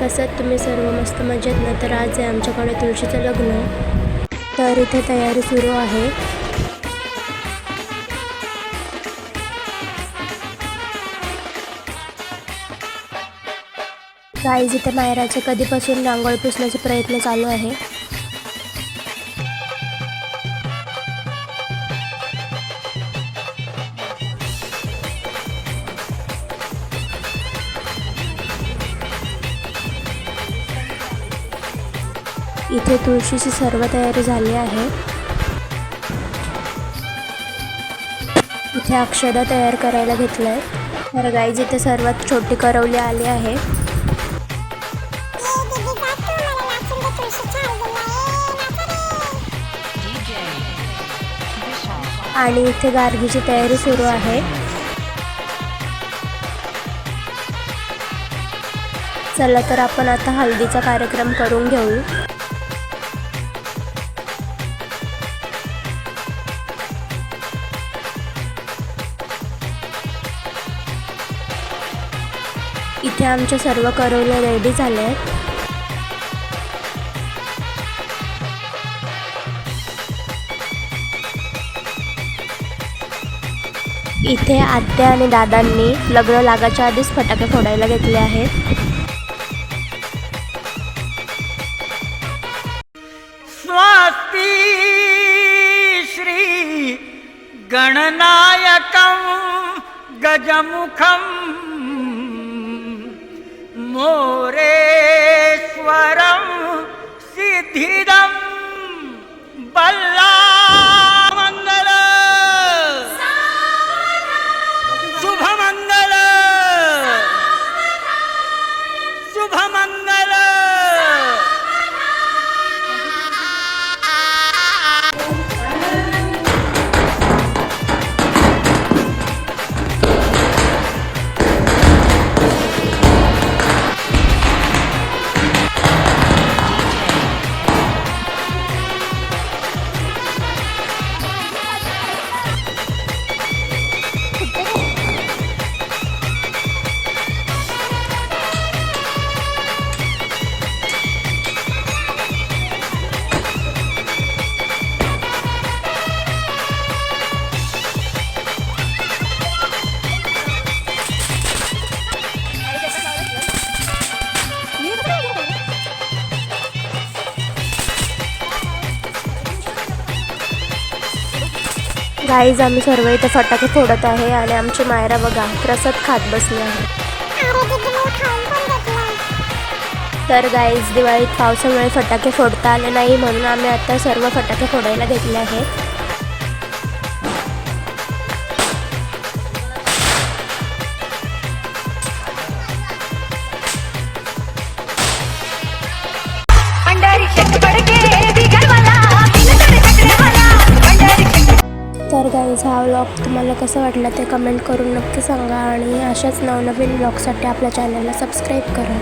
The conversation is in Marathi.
कसं तुम्ही सर्व मस्त मजेत ना. तर आज आहे आमच्याकडे तुळशीचं लग्न, तर इथे तयारी सुरू आहे. गाईज इथे मायराचे कधीपासून रांगोळी पुसण्याचे प्रयत्न चालू आहे. इथे तुळशीची सर्व तयारी झाली आहे. इथे अक्षदा तयार करायला घेतलंय. तर गाईज इथे सर्वात छोटी करवली आली आहे. आणि इथे गार्गीची तयारी सुरू आहे. चला तर आपण आता हळदीचा कार्यक्रम करून घेऊ. इथे आमच्या सर्व करवल्या रेडी झाल्या आहेत. इथे आत्या आणि दादांनी लग्न लागायच्या आधीच फटाके फोडायला घेतले आहेत. स्वस्ति श्री गणनायकं गजमुखं मोरेश्वरं सिद्धिदं बल्लामंगल शुभमंगल शुभमंगल. गाईज आम्ही सर्व इथे फटाके फोडत आहे आणि आमची मायरा बघा प्रसाद खात बसली आहे. तर गाईज दिवाळीत पावसामुळे फटाके फोडता आले नाही, म्हणून आम्ही आता सर्व फटाके फोडायला घेतले आहेत. तर गाईज हा व्लॉग तुम्हाला कसा वाटला ते कमेंट करून नक्की सांगा आणि अशाच नवनवीन व्लॉगसाठी आपल्या चॅनलला सबस्क्राईब करा.